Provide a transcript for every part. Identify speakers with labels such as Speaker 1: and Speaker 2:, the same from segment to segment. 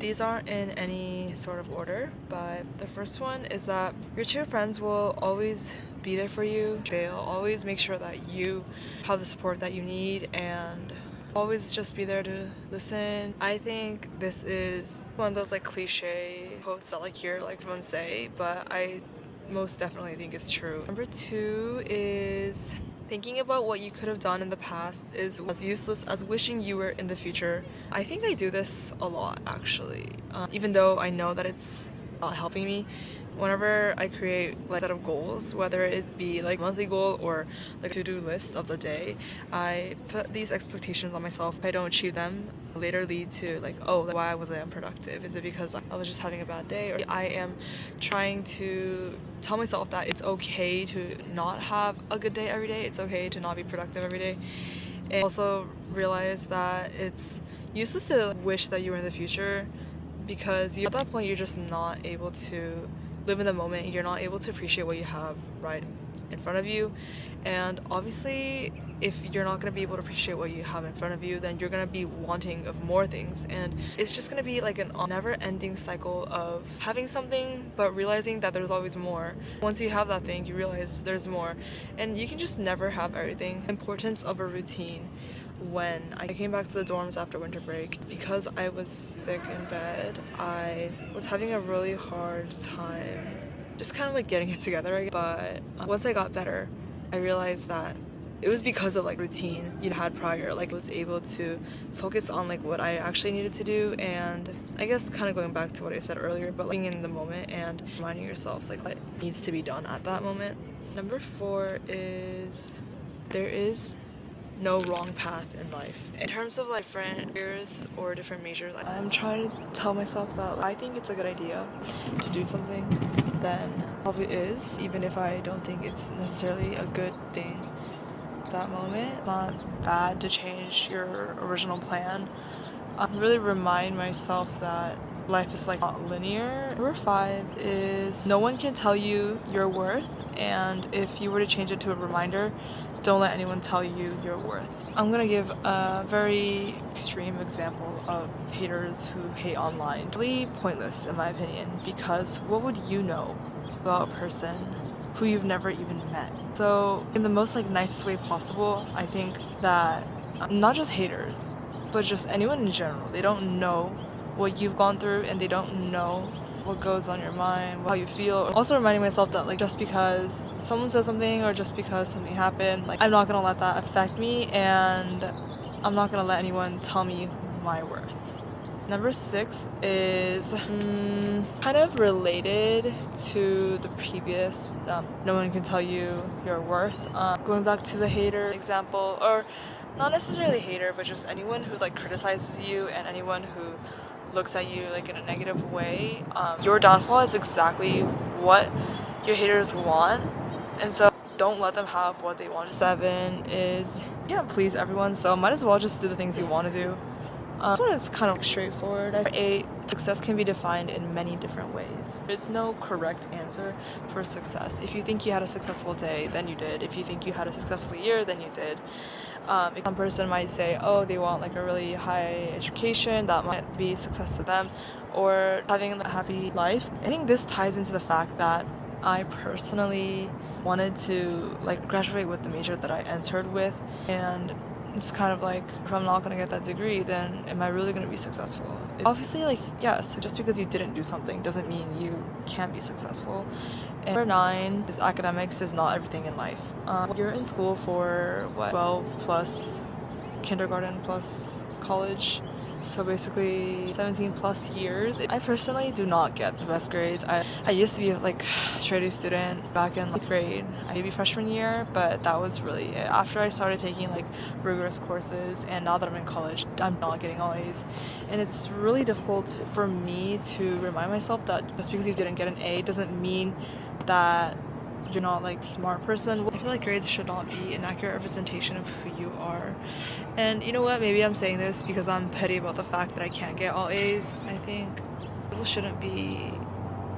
Speaker 1: These aren't in any sort of order, but the first one is that your true friends will always be there for you. They'll always make sure that you have the support that you need and always just be there to listen. I think this is one of those like cliche quotes that like hear like everyone say, but I most definitely think it's true. Number two is thinking about what you could have done in the past is as useless as wishing you were in the future. I think I do this a lot actually, even though I know that it's not helping me. Whenever I create like a set of goals, whether it be like a monthly goal or like a to-do list of the day, I put these expectations on myself. If I don't achieve them, later lead to like, oh, why was I unproductive? Is it because I was just having a bad day? Or I am trying to tell myself that it's okay to not have a good day every day. It's okay to not be productive every day. And also realize that it's useless to wish that you were in the future, because at that point you're just not able to live in the moment. You're not able to appreciate what you have right in front of you, and obviously if you're not going to be able to appreciate what you have in front of you, then you're going to be wanting of more things, and it's just going to be like a never-ending cycle of having something but realizing that there's always more. Once you have that thing, you realize there's more, and you can just never have everything. Importance of a routine. When I came back to the dorms after winter break, because I was sick in bed, I was having a really hard time just kind of like getting it together. But once I got better, I realized that it was because of like routine you had prior. Like I was able to focus on like what I actually needed to do, and I guess kind of going back to what I said earlier, but like being in the moment and reminding yourself like what needs to be done at that moment. Number 4 is there is no wrong path in life. In terms of like different years or different majors, I'm trying to tell myself that I think it's a good idea to do something, then probably is, even if I don't think it's necessarily a good thing at that moment. It's not bad to change your original plan. I really remind myself that life is like not linear. Number 5 is no one can tell you your worth, and if you were to change it to a reminder, don't let anyone tell you your worth. I'm gonna give a very extreme example of haters who hate online. Really pointless in my opinion, because what would you know about a person who you've never even met? So in the most like nicest way possible, I think that not just haters, but just anyone in general, they don't know what you've gone through, and they don't know what goes on your mind, how you feel. Also reminding myself that like just because someone says something or just because something happened, like I'm not gonna let that affect me, and I'm not gonna let anyone tell me my worth. Number 6 is kind of related to the previous no one can tell you your worth. Going back to the hater example, or not necessarily hater, but just anyone who like criticizes you and anyone who looks at you like in a negative way. Your downfall is exactly what your haters want, and so don't let them have what they want. 7 is you can't please everyone, so might as well just do the things you want to do. This one is kind of straightforward. 8, success can be defined in many different ways. There's no correct answer for success. If you think you had a successful day, then you did. If you think you had a successful year, then you did. One person might say, oh, they want like a really high education, that might be success to them, or having a happy life. I think this ties into the fact that I personally wanted to like graduate with the major that I entered with, and it's kind of like, if I'm not going to get that degree, then am I really going to be successful? Obviously, like, yes, just because you didn't do something doesn't mean you can't be successful. And number 9 is academics is not everything in life. You're in school for, what, 12 plus kindergarten plus college. So basically 17 plus years. I personally do not get the best grades. I used to be like a straight A student back in 8th grade, maybe freshman year, but that was really it. After I started taking like rigorous courses, and now that I'm in college, I'm not getting all A's. And it's really difficult for me to remind myself that just because you didn't get an A doesn't mean that you're not like a smart person. I feel like grades should not be an accurate representation of who you are. And you know what, maybe I'm saying this because I'm petty about the fact that I can't get all A's. I think people shouldn't be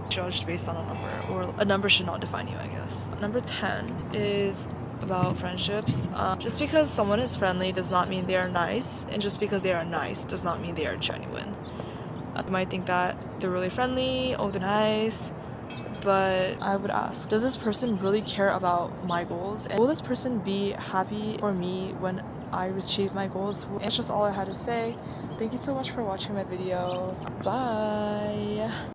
Speaker 1: judged based on a number, or a number should not define you, I guess. Number 10 is about friendships. Just because someone is friendly does not mean they are nice, and just because they are nice does not mean they are genuine. You might think that they're really friendly, oh, they're nice, but I would ask, does this person really care about my goals? And will this person be happy for me when I achieve my goals? And that's just all I had to say. Thank you so much for watching my video. Bye!